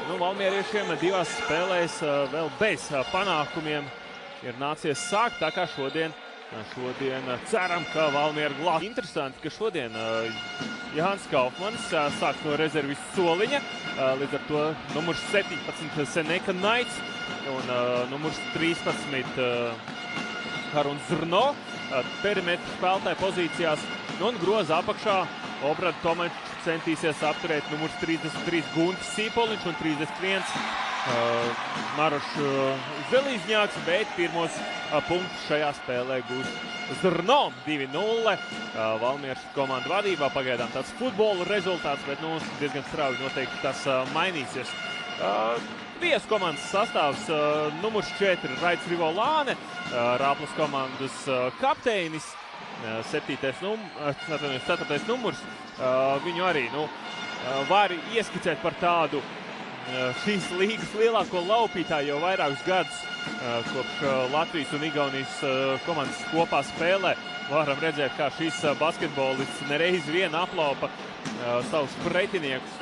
Nu, valmieriešiem divās spēlēs vēl bez panākumiem ir nācies sākt, tā kā šodien ceram, ka Valmiera glābs. Interesanti, ka šodien Jānis Kaufmanis sāk no rezervistu soliņa, līdz ar to numurs 17 Seneka Naits un numurs 13 Haruns Zrno perimetru spēlētāju pozīcijās, un groza apakšā Obrad Tomačs centīsies apturēt numurs 33 Guntis Sīpoliņš un 31 Marošs Zelīzņāks, bet pirmos punktus šajā spēlē gūs Zrno 2-0. Valmieras komanda vadībā pagaidām tāds futbola rezultāts, bet diezgan strauji noteikti tas mainīsies. Viesu komandas sastāvs numurs 4 Raits Rivolāne, Rāplas komandas kapteinis, 4. numurs. Viņu arī var ieskicēt par tādu šīs līgas lielāko laupītāju jau vairākus gadus, kopš Latvijas un Igaunijas komandas kopā spēlē. Varam redzēt, kā šis basketbolists nereiz vien aplaupa savus pretiniekus.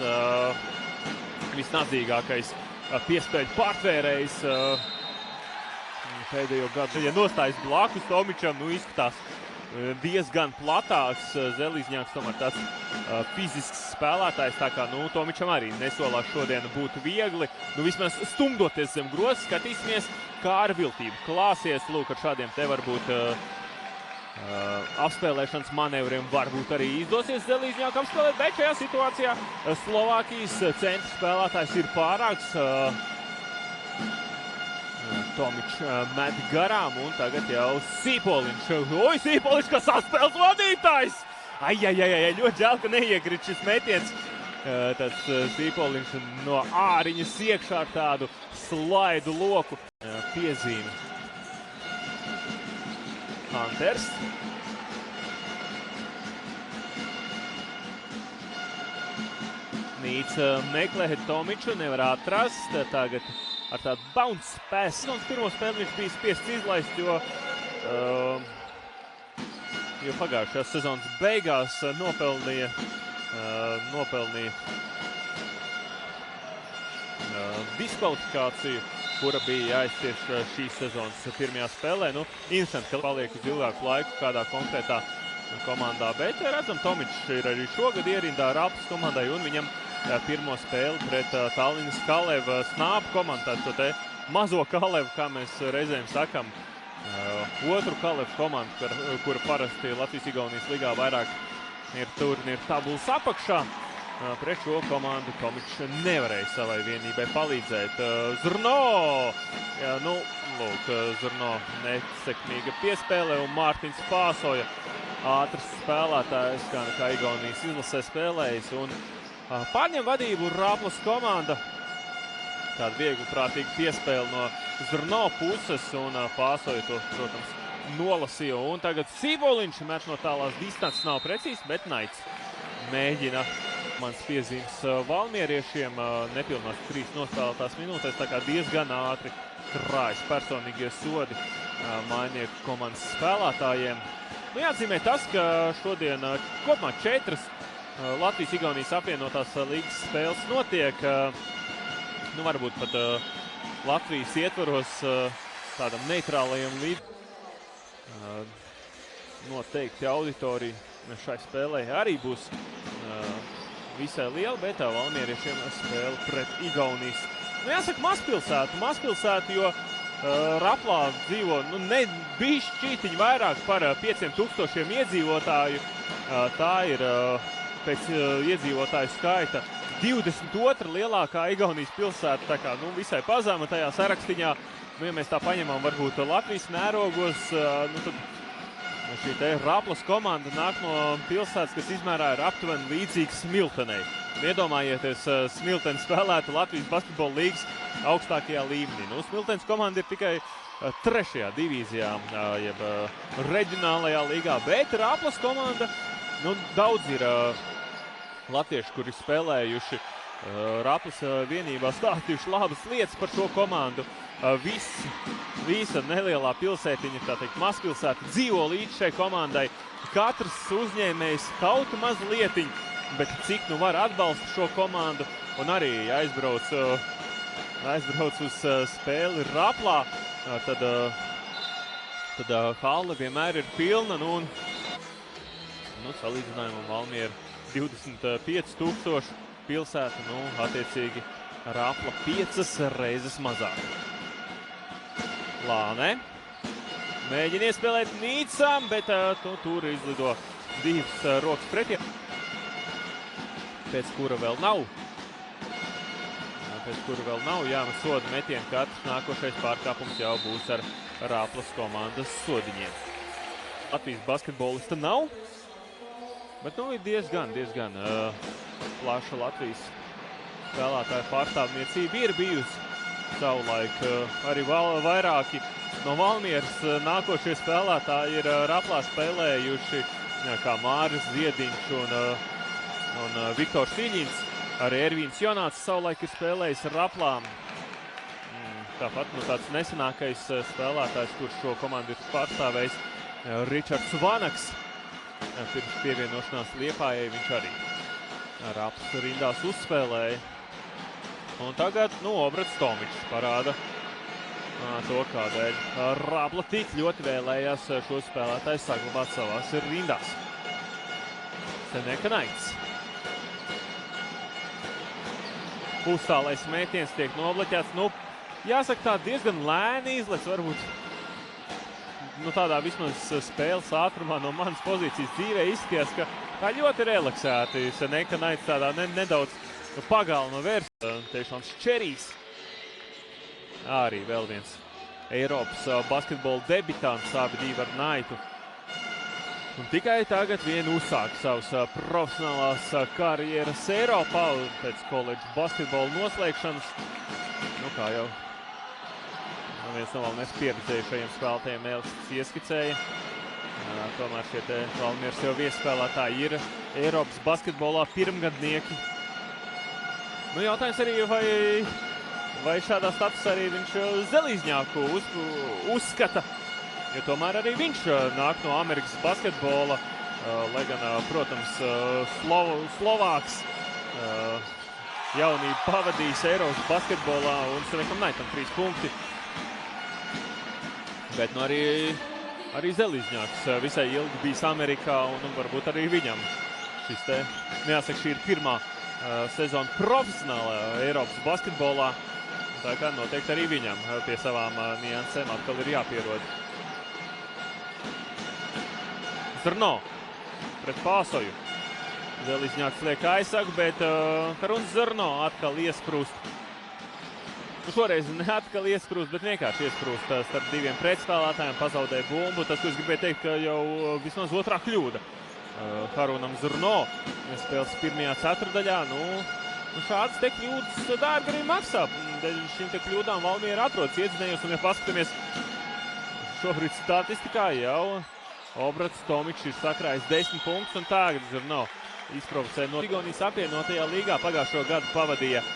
Visnadzīgākais piespēļu pārtvērējs pēdējo gadu. Ja nostājas blakus Tomičam, izskatās diezgan platāks. Zelīzņāks tomēr tāds fizisks spēlētājs, tā kā Tomičam arī nesolās šodien būt viegli. Vismaz stumdoties zem groza, skatīsimies, kā ar viltību klāsies. Lūk, ar šādiem te varbūt apspēlēšanas manevriem varbūt arī izdosies Zelīzņākam apspēlēt, bet šajā situācijā Slovākijas centra spēlētājs ir pārāks. Tomičs met garām, un tagad jau Sīpoliņš. Sīpoliņš, kas saspēles vadītājs! Ļoti žēl, ka neiekrit šis metiens. Tas Sīpoliņš no āriņas iekšā ar tādu slaidu loku piezīmi. Hunters. Nīts meklē Tomiču, nevar atrast. Tagad ar tādu bounce pass. Pirmo spēli viņš bija spiests izlaist, jo pagājušajās sezonas beigās nopelnīja diskvalifikāciju, kura bija jāizcieš šīs sezonas pirmajā spēlē. Interesanti, ka paliek uz ilgāku laiku kādā konkrētā komandā, bet redzam, Tomičs ir arī šogad ierindā Rāplas komandai, un viņam pirmo spēli pret Tallinas Kaleva Snābu komandu, šo te mazo Kalevu, kā mēs reizēm sakam, otru Kalevu komandu, kura parasti Latvijas-Igaunijas ligā vairāk ir turnīru tabulas apakšā. Pret šo komandu Tomičs nevarēja savai vienībai palīdzēt. Zrno! Zrno nesekmīga piespēlē, un Mārtiņš Pāsoja ātrs spēlētājs, kā Igaunijas izlasē spēlējis, un pārņem vadību Rāplas komanda. Tāda viegli prātīga piespēle no Zrno puses, un Pāsoja to, protams, nolasīja. Un tagad Sīpoliņš met no tālās distances, nav precīzi, bet Naits mēģina. Mans piezīmes valmieriešiem nepilnās 3 nospēlētās minūtēs, tā kā diezgan ātri krājas personīgie sodi mainieku komandas spēlētājiem. Jāatzīmē tas, ka šodien kopumā 4 Latvijas-Igaunijas apvienotās līgas spēles notiek. Varbūt pat Latvijas ietvaros tādam neitrālajam līdzekļam. Noteikti auditorija šai spēlē arī būs visai liela, bet valmieriešiem spēle pret Igaunijas. Jāsaka, mazpilsētu, jo Raplā dzīvo bišķītiņi vairāk par 5000 iedzīvotāju. Tā ir pēc iedzīvotāju skaita 22. lielākā Igaunijas pilsēta, tā kā visai pazema tajā sarakstiņā. Ja mēs tā paņemam varbūt Latvijas mērogos, tad šī te Rāplas komanda nāk no pilsētas, kas izmērā ir aptuveni līdzīgs Smiltenei. Iedomājieties, Smilteni spēlētu Latvijas basketbola līgas augstākajā līmenī. Smiltenes komanda ir tikai 3. divīzijā, jeb reģionālajā līgā, bet Rāplas komanda, daudz ir latvieši, kuri spēlējuši Rāplas vienībā, stāstījuši labas lietas par šo komandu. Visa nelielā pilsētiņa, tā teikt, mazpilsēta, dzīvo līdz šai komandai. Katrs uzņēmējs kaut mazlietiņ, bet cik var atbalsta šo komandu. un arī aizbrauc uz spēli Raplā, tad hale vienmēr ir pilna, un salīdzinājumam Valmiera 25,000 pilsēta, attiecīgi Rapla 5 reizes mazāk. Lāne mēģina iespēlēt Nīcam, bet tur izlido 2 rokas pretī, pēc kura vēl nav jāmet soda metienu. Katrs nākošais pārkāpums jau būs ar Raplas komandas sodiņiem. Latvijas basketbolista nav, bet ir diezgan plaša Latvijas spēlētāju pārstāvniecība ir bijusi savulaik. Arī vairāki no Valmieras nākošie spēlētāji ir Raplā spēlējuši, kā Māris Ziediņš un Viktors Iļins. Arī Ervīns Jonāts savulaik ir spēlējis Raplā. Tāpat tāds nesenākais spēlētājs, kurš šo komandu ir pārstāvējis, Ričards Vanaks. Pirms pievienošanās Liepājai viņš arī Raplas rindās uzspēlēja. Un tagad Obrats Tomičs parāda to, kādēļ Rapla tik ļoti vēlējās šo spēlētāju saglabāt savās rindās. Seneka Naits. Pustālais mētiens tiek nobloķēts. Jāsaka, tā diezgan lēni izlec, varbūt tādā vismaz spēles ātrumā no manas pozīcijas dzīvē izskatījās, ka tā ļoti relaksēti. Seneka Naits tādā nedaudz pagalma vērs. Tiešām Šķerīs. Arī vēl viens Eiropas basketbola debitants, abi divi ar Naitu. Un tikai tagad vien uzsāk savas profesionālās karjeras Eiropā pēc koledžu basketbola noslēgšanas. Kā jau viens no Valmieras pieredzējušajiem spēlētājiem Elsts ieskicēja. Tomēr šie Valmieras jau viesspēlētāji ir Eiropas basketbolā pirmgadnieki. Jautājums arī, vai šādā statusā arī viņš Zelīzņāku uzskata, jo tomēr arī viņš nāk no Amerikas basketbola, lai gan, protams, Slovāks jaunību pavadījis Eiropas basketbolā un Senekam Naitam 3 punkti. Bet arī Zelīzņāks visai ilgi bijis Amerikā un varbūt arī viņam šis jāsaka, šī ir pirmā sezona profesionālā Eiropas basketbolā. Tā kā noteikti arī viņam pie savām niansēm atkal ir jāpierod. Zrno pret Pāsoju. Zelīzņāks liek aizsaku, bet Karuns Zrno atkal iesprūst. Šoreiz ne atkal iesprūst, bet vienkārši iesprūst starp diviem pretspēlētājiem, pazaudēja bumbu. Tas, ko es gribēju teikt, ka jau vismaz otrā kļūda Karunam Zrno spēles pirmajā ceturdaļā. Šādas te kļūdas dārgi arī maksā. Dēļ šīm te kļūdām Valmiera atrodas iedzinējos, un ja paskatāmies šobrīd statistikā, jau Obrats Tomičs ir sakrājis 10 punktus, un tagad Zrno izprovocē no Igaunijas apvienotajā līgā. Pagājušo gadu pavadīja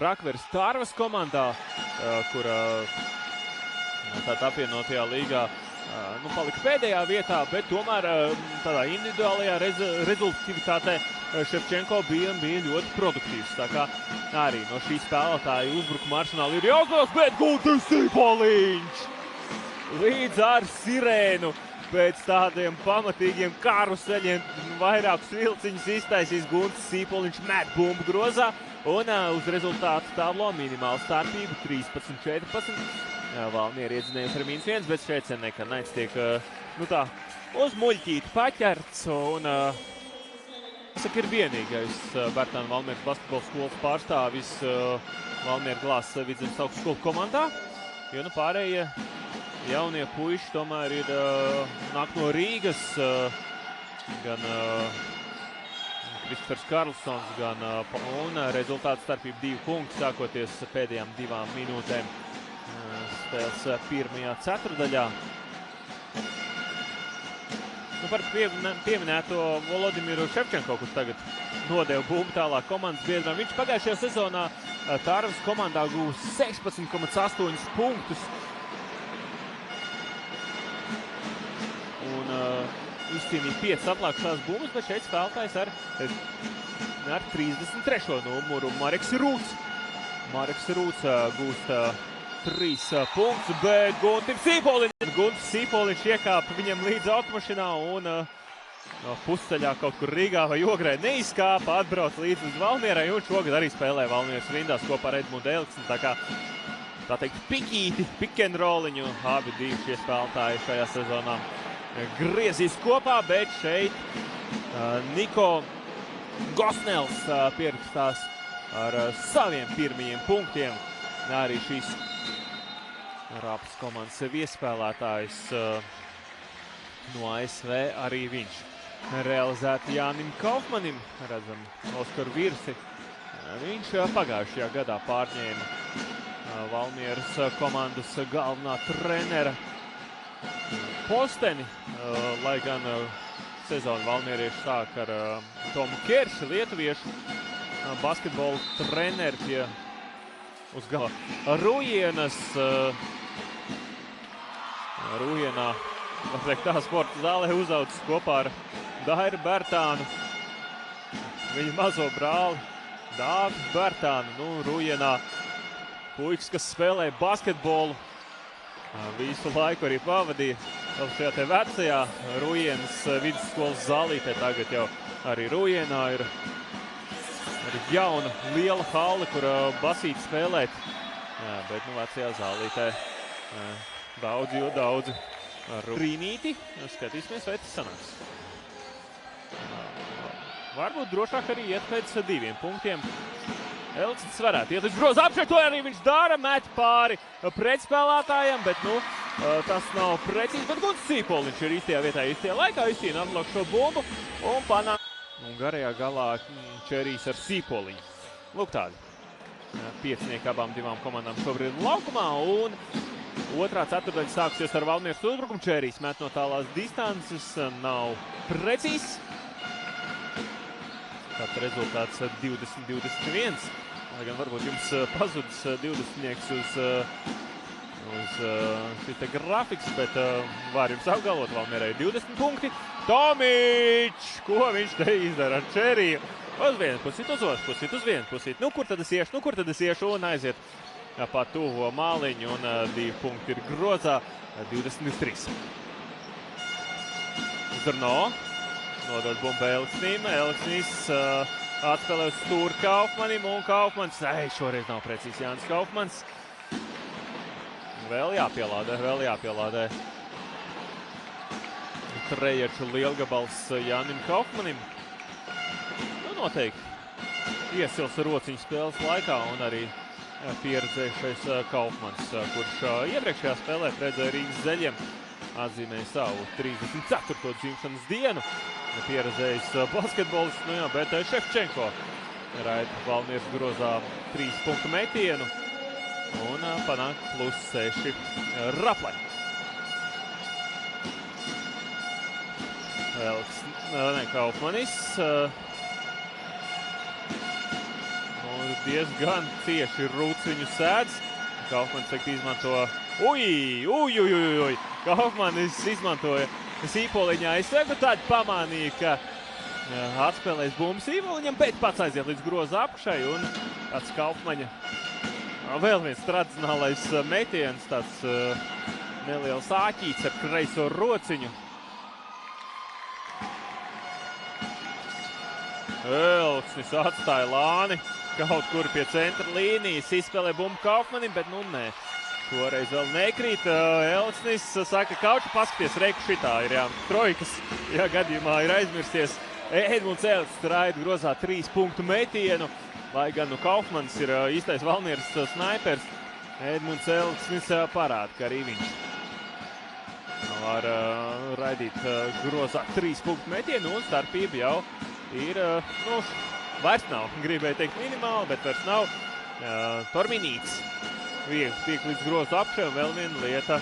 Rakveres Tārvas komandā, kura tādā apvienotajā līgā palika pēdējā vietā, bet tomēr tādā individuālajā rezultatīvitātē Ševčenko bija ļoti produktīvs. Tā kā arī no šī spēlētāja uzbrukuma arsenāla ir jautājums, bet Guntis Sīpoliņš līdz ar sirēnu pēc tādiem pamatīgiem karuseļiem vairākus vilciņus iztaisīs Guntis Sīpoliņš met bumbu grozā un uz rezultātu tablo minimāla starpība 13-14. Valmiera iedzinējums ar -1, bet šeit Seneka Naits tiek uz muļķīti paķerts un ir vienīgais Bērtāna Valmieras basketbola skolas pārstāvis Valmiera Glāzes Vidzemes augstskolu komandā, jo pārējie jaunie puiši tomēr nāk no Rīgas, gan Kristofers Karlsons, gan un rezultātu starpība 2 punkti sākoties pēdējām 2 minūtēm spēles pirmajā ceturdaļā. Par pieminēto Volodimiru Ševčenko, kurš tagad nodeva bumbu tālāk komandas biedram. Viņš pagājušajā sezonā Tārvas komandā guva 16,8 punktus. Un izcīnīja 5 atlākušās bumbas, bet šeit spēlētājs ar ar 33. numuru Mareks Rūts. Mareks Rūts gūst 3 punktus, bet Guntis Sīpoliņš iekāpa viņam līdz automašīnā un pusceļā kaut kur Rīgā vai Ogrē neizkāpa, atbrauc līdz Valmierai un šogad arī spēlē Valmieras rindās kopā ar Edmundu Elksni. Tā teikt, pikīti, pick-and-rolliņu. Abi divi šie spēlētāji šajā sezonā griezīs kopā, bet šeit Niko Gosnels pierakstās ar saviem pirmajiem punktiem. Arī šīs Raplas komandas viespēlētājs no ASV, arī viņš realizēta Jānim Kaufmanim. Redzam Oskaru Virsi. Viņš pagājušajā gadā pārņēma Valmieras komandas galvenā trenera posteni, lai gan sezonu valmierieši sāk ar Tomu Kerši, lietuviešu basketbolu treneri pie uz gala Rujienas. Rujienā, tā sporta zālē uzaudzis kopā ar Dairu Bērtānu, viņa mazo brāli Dāvi Bērtānu. Rujienā puikas, kas spēlē basketbolu, visu laiku arī pavadīja šajā te vecajā Rujienas vidusskolas zālītē. Tagad jau arī Rujienā ir jauna liela halle, kur basīt spēlēt. Bet vecajā zālītē daudzi ar brīnīti. Skatīsimies, vai tas sanāks. Varbūt drošāk arī iet pēc 2 punktiem. Elksnis varētu iet līdz groza apšai, to arī viņš dara, met pāri pretspēlētājiem, bet tas nav precīzi, bet Guntis Sīpoliņš ir īstajā vietā, īstajā laikā, izcīna apblok šo bumbu un panāk. Un garajā galā Čerijs ar Sīpoliņu. Lūk tādi. Piecinieki abām divām komandām šobrīd laukumā, un otrā ceturdaļa sāksies ar Valmieras uzbrukumu. Čerijs met no tālās distances, nav precīzs. Tātad rezultāts 20-21. Lai gan varbūt jums pazudis 20-nieks uz šī te grafiks, bet var jums apgalvot, Valmierai 20 punkti. Tomičs! Ko viņš te izdara ar Čeriju? Uz vienu pusīt, uz otru pusīt, uz vienu pusīt. Kur tad es iešu? Un aiziet pa tuvo māliņu, un 2 punkti ir grozā, 23. Zrno nodod bumbu Elksnim. Elksnis atspēlē uz stūri Kaufmanim, un Kaufmans, šoreiz nav precīzi Jānis Kaufmans. Vēl jāpielādē. Treječu lielgabals Jānim Kaufmanim. Noteikti iesils rociņu spēles laikā, un arī pieredzējušais Kaufmans, kurš iepriekšējā spēlē pret Rīgas Zeļiem atzīmēja savu 34. dzimšanas dienu. Pieredzējis basketbolists, bet Šefčenko raida Valmieras grozā 3 punktu metienu un panāk +6 Raplai. Kaufmanis diezgan cieši Rūciņu sēdz. Kaufmanis izmanto Kaufmanis izmantoja Sīpoliņā aizsegu, tad pamanīja, ka atspēlēs bumbu Sīpoliņam, bet pats aiziet līdz groza apakšai, un tāds Kaufmaņa vēl viens tradicionālais metiens, tāds neliels āķīts ar kreiso rociņu. Elksnis atstāja lāni kaut kur pie centra līnijas, izspēlē bumbu Kaufmanim, bet nē. Šoreiz vēl nekrīt. Elksnis saka, Kauči, paskaties, reiku šitā ir trojkas, gadījumā ir aizmirsties. Edmunds Elksnis raida grozā 3 punktu metienu, lai gan Kaufmans ir īstais Valmieras snaipers. Edmunds Elksnis parāda, ka arī viņš var raidīt grozā 3 punktu metienu, un starpība jau ir, vairs nav, gribēju teikt minimāli, bet vairs nav. Torminīts viegli tiek līdz groza apšai, un vēl viena lieta,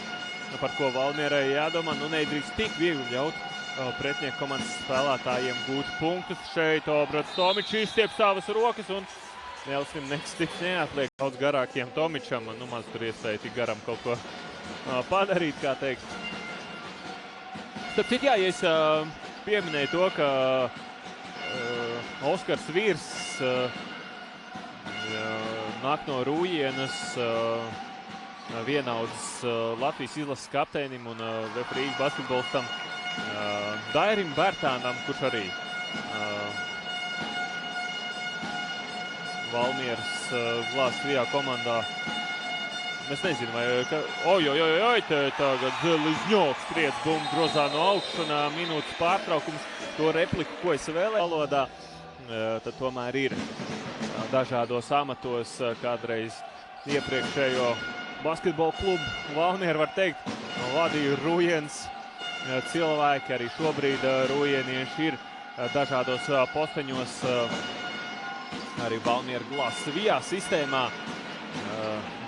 par ko Valmierai jādomā, nedrīkst tik viegli ļaut pretinieku komandas spēlētājiem gūt punktus. Šeit Obrats Tomičs izstiep savas rokas, un Elksnim neatliek daudz garākiem Tomičam, un maz tur iespēja tik garam kaut ko padarīt, kā teikt. Starp citu, ja es pieminēju to, ka Oskars Vīrs nāk no Rūjienas, vienaudzis Latvijas izlases kapteinim un Rīgas basketbolistam Dairim Bērtānam, kurš arī Valmieras glāzes vijā komandā. Es nezinu, vai... Tagad Zelizņoks triec bumbu grozā no augšas un minūtes pārtraukums. To repliku, ko es vēlēju valodā, tad tomēr ir dažādos amatos kādreiz iepriekšējo basketbola klubu Valmiera, var teikt, vadīja Rūjienas cilvēki. Arī šobrīd rūjienieši ir dažādos posteņos arī Valmiera glāzes vijā sistēmā.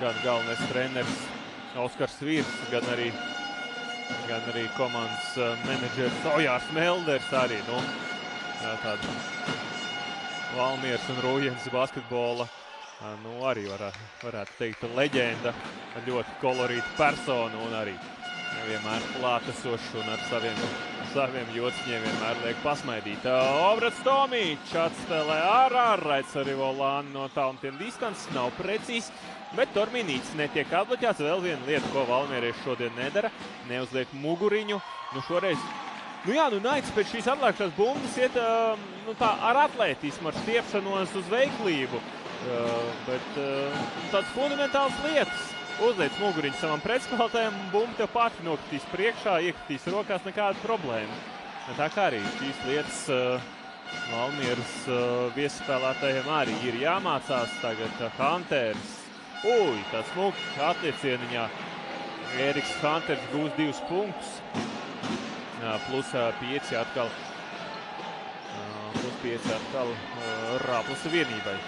Gan galvenais treneris Oskars Vīrs, gan arī komandas menedžeris Ojārs Melders arī. Tāda Valmieras un Rūjienas basketbola, arī varētu teikt leģenda, ļoti kolorīta persona un arī vienmēr klātesošs un ar saviem jociņiem vienmēr liek pasmaidīt. Obrats Tomičs atspēlē ārā, Raits arī Volāni no tālumtiem distances, nav precīzs, bet Torminīts netiek atbloķēts. Vēl viena lieta, ko valmierieši šodien nedara, neuzliek muguriņu. Šoreiz, Naits pēc šīs atlēkšanas bumbas iet tā ar atlētismu, ar stiepšanos uz veiklību, bet tāds fundamentāls lietas. Uzliec muguriņu savam pretspēlētājam, bumba tev pati nokritīs priekšā, iekritīs rokās, nekāda problēma. Tā kā arī šīs lietas Valmieras viesspēlētājiem arī ir jāmācās. Tagad Hunters. Tas smuki atliecieniņā. Ēriks Hunters gūs 2 punktus. Plus 5 atkal. Plus 5 atkal Rāplas vienībai.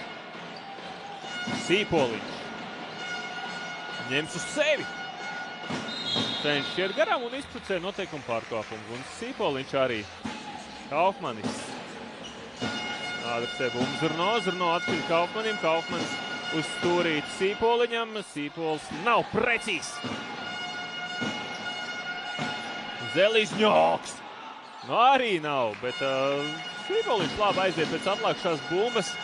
Sīpoliņš. Ņems uz sevi. Cenšas iet garām un izprucē noteikumu pārkāpumu. Un Sīpoliņš arī. Kaufmanis. Adresē bumbu Zurno atpīd Kaufmanim. Kaufmanis uz stūrīti Sīpoliņam. Sīpols nav precīzs. Zelizņoks. Arī nav, bet Sīpoliņš labi aiziet pēc atlākšās bumbas.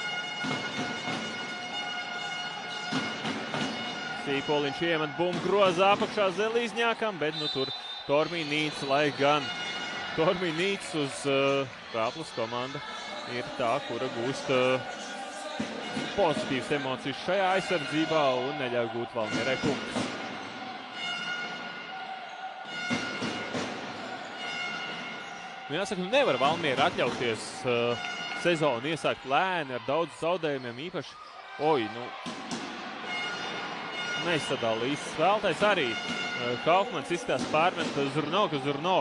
Sīpoliņš iemet bumbu grozā apakšā Zelīzņākam, bet tur Torminīts, lai gan Torminīts uz Rāplas komanda ir tā, kura gūst pozitīvas emocijas šajā aizsardzībā un neļauj gūt Valmierai punktus. Jāsaka, nevar Valmiera atļauties sezonu iesākt lēni ar daudz zaudējumiem, īpaši, neizsadala īsts spēlētājs arī. Kaufmans izskatās pārmet Zurno, ka Zurno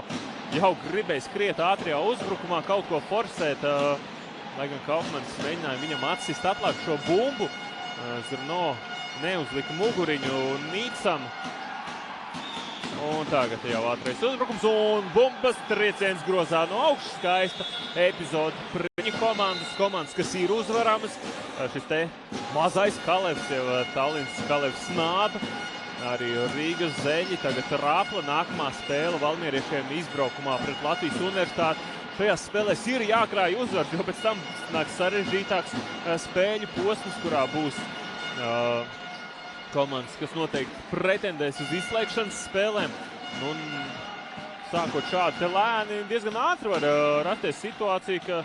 jau gribēja skriet ātrijā uzbrukumā, kaut ko forsēt, lai gan Kaufmans mēģināja viņam atsist atlāk šo bumbu. Zurno neuzlika muguriņu Nīcam. Un tagad jau ātrais uzbrukums un bumbas trieciens grozā no augšas. Skaista epizode Priņu komandas, kas ir uzvaramas. Šis te mazais Kalevs, jau Tallinas Kalevs Snāba, arī Rīgas Zeļi. Tagad Rāpla nākamā spēle valmieriešiem izbraukumā pret Latvijas universitāti. Šajās spēlēs ir jākrāj uzvars, jo pēc tam nāk sarežģītāks spēļu posms, kurā būs komandas, kas noteikti pretendēs uz izslēgšanas spēlēm. Un sākot šādi te lēni, diezgan ātri var rasties situācija, ka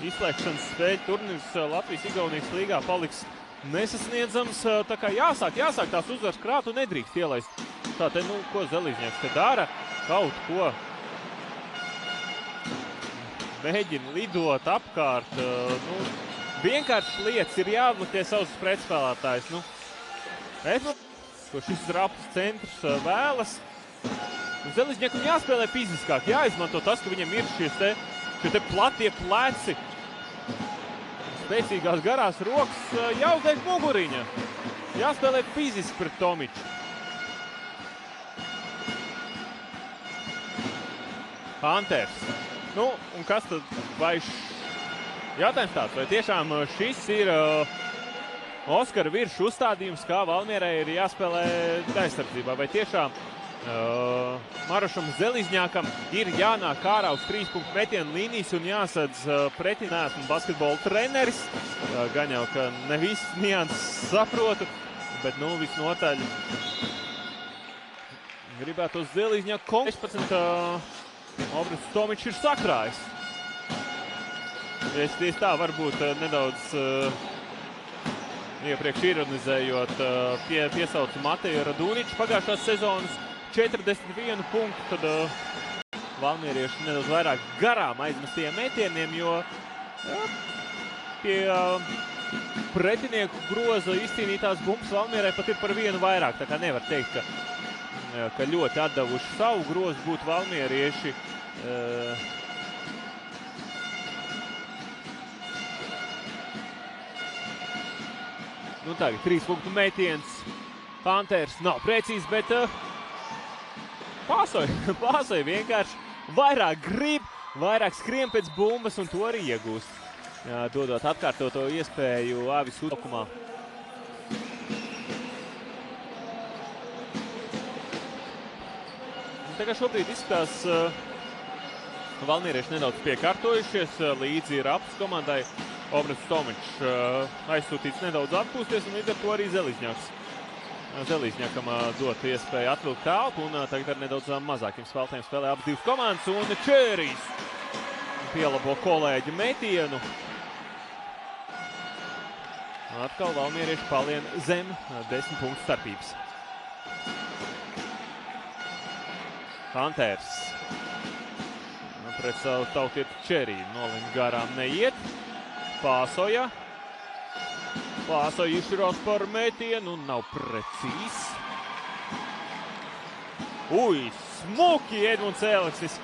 izslēgšanas spēļu turnīrs Latvijas-Igaunijas līgā paliks nesasniedzams. Tā kā jāsāk tās uzvaras krāt un nedrīkst ielaist. Tā te, ko Zelīzņāks te dara, kaut ko mēģina lidot apkārt. Vienkārši lietas ir jāatbloķē savus pretspēlētājus. Ko šis Rāplas centrs vēlas. Zelīzņākam jāspēlē fiziskāk, jāizmanto tas, ka viņam ir šie te platie pleci. Spēcīgās garās rokas, jāuzliek muguriņa. Jāspēlē fiziski pret Tomiču. Hunters. Un kas tad Jautājums tāds, vai tiešām šis ir Oskara Virša uzstādījums, kā Valmierai ir jāspēlē aizsardzībā, vai tiešām Marošam Zelizņākam ir jānāk ārā uz 3-punktu metienu līnijas un jāsadz pretī. Neesmu basketbola treneris, gan jau, ka ne viss nianses saprotu, bet nu visnotaļ gribētu uz Zelizņāku 16. Obrits Tomičs ir sakrājis. Es tieši tā varbūt nedaudz iepriekš ironizējot piesaucu Mateju Radūniču pagājušās sezonas 41 punktu, tad valmierieši nedaudz vairāk garām aizmestiem metieniem, jo pie pretinieku groza izcīnītās bumbas Valmierai pat ir par vienu vairāk. Tā kā nevar teikt, ka ļoti atdevuši savu grozu būtu valmierieši. Nu tagad 3-punktu metiens. Panthers nav precīzi, bet Pāsoja vienkārši vairāk grib, vairāk skrien pēc bumbas un to arī iegūst. Dodot atkārtoto iespēju Āvis uzbrukumā. Tā kā šobrīd izskatās valmierieši nedaudz piekārtojušies, līdzi ir Raplas komandai. Obrits Tomičs aizsūtīts nedaudz atpūsties un līdz ar to arī Zelizņākam dot iespēju atvilkt telpu un tagad ar nedaudz mazākiem spēlētājiem spēlē abas divas komandas un Čērijs pielabo kolēģi metienu. Atkal valmierieši palien zem 10 punktu starpības. Panthers pret savu tautietu Čēriju nolēma garām neiet. Pāsoja izšķirās par metienu un nav precīzs. Smuki Edmunds Eleksis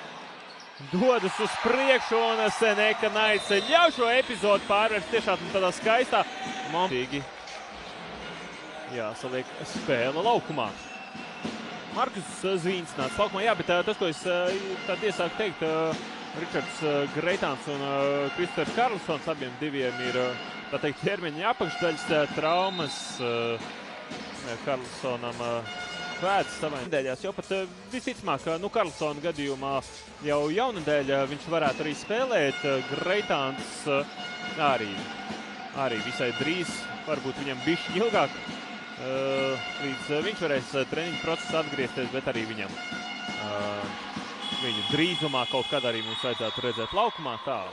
dodas uz priekšu un Seneka Naits ļauj šo epizodu pārvērst tiešām tādā skaistā momentīgi. Jāsaliek spēle laukumā. Markus Zvīns nāca laukumā, jā, bet tas, ko es tad iesāku teikt, Ričards Greitāns un Kristofers Karlsons, abiem diviem ir, tā teikt, ķermeņa apakšdaļas traumas. Karlsonam pēdas savai nedēļās, jo pat visticamāk, Karlsona gadījumā jau jaunadēļ viņš varētu arī spēlēt. Greitāns arī visai drīz, varbūt viņam bišķi ilgāk, līdz viņš varēs treniņu procesu atgriezties, bet arī viņu drīzumā kaut kad arī mums vajadzētu redzēt laukumā. Tā.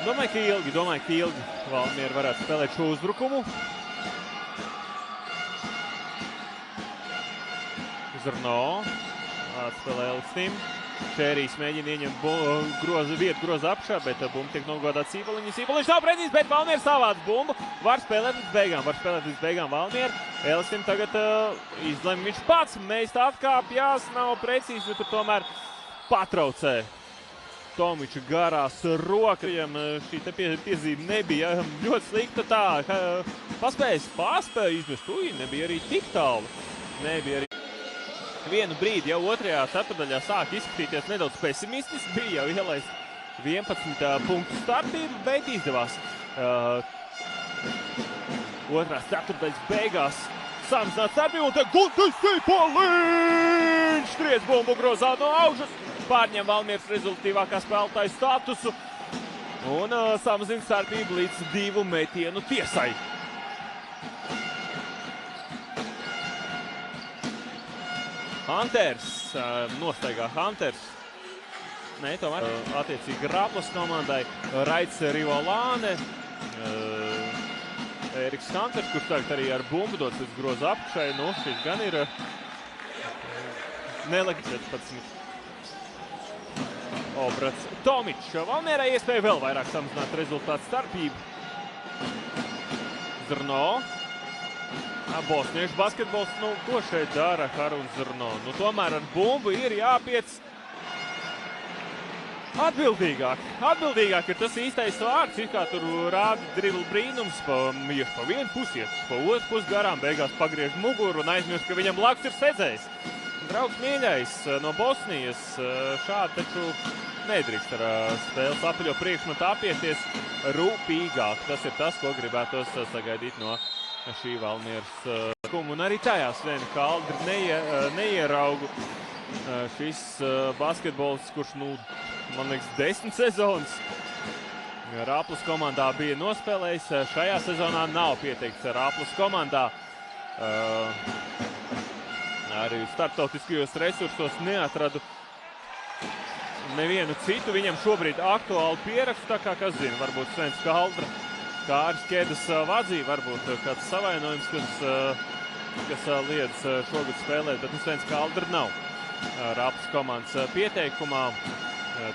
Domāju, ka ilgi Valmiera varētu spēlēt šo uzbrukumu. Zrno atspēlē Elstim. Čērijs mēģina ieņemt groza apšā, bet bumba tiek nogodāta Sīpoliņš. Sīpoliņš nav precīzs, bet Valmiera savāc bumbu. Var spēlēt līdz beigām Valmiera. Elstim tagad izlem viņš pats. Meist atkāpjās, nav precīzs, bet tomēr patraucē Tomiča garās roka. Šī te piezīme nebija ļoti slikta tā. Paspēja izmest. Nebija arī tik tālu. Vienu brīdi jau otrajā ceturdaļā sāk izskatīties nedaudz pesimistiski. Bija jau ielaist 11 punktu startību, bet izdevās. Otrās ceturdaļas beigās samazināt starpību un te Guntis Sīpoliņš tries bumbu grozā no augšas. Pārņem Valmieras rezultatīvākā spēlētāja statusu un samazina starpību līdz 2 metienu tiesai. Hunters, nostaigā Hunters. Nē, tomēr attiecīgi Raplas komandai Raits Rivolāne. Eriks Hunters, kurš tagad arī ar bumbu dodas līdz groza apakšai. Nu, šis gan ir nelegāls 14. Obrits Tomičs. Valmierai iespēja vēl vairāk samazināt rezultātu starpību. Zrno. Bosniešu basketbols, ko šeit dara Haruns Zrno? Tomēr ar bumbu ir jāpiec atbildīgāk. Atbildīgāk ir tas īstais vārds, it kā tur rāda driblu brīnums, iešu pa vienu pusi, pa otru pusi garām, beigās pagriež muguru un aizmirst, ka viņam blakus ir sedzējs. Draugs mīļais no Bosnijas, šādi taču nedrīkst ar spēles apaļo priekšmetu apieties rūpīgāk. Tas ir tas, ko gribētos sagaidīt no šī Valmieras. Un arī tajās viena Kaldra neieraugu šis basketbols, kurš, man liekas, 10 sezonas Rāplas komandā bija nospēlējis. Šajā sezonā nav pieteikts Rāplas komandā. Arī starptautiskajos resursos neatradu nevienu citu. Viņam šobrīd aktuāli pierakstu, tā kā, kas zina, varbūt Svens Kaldra, Kāris Kēdas vadzī, varbūt kāds savainojums, kas liedz šogad spēlēt, bet Svens Kaldra nav Rāplas komandas pieteikumā.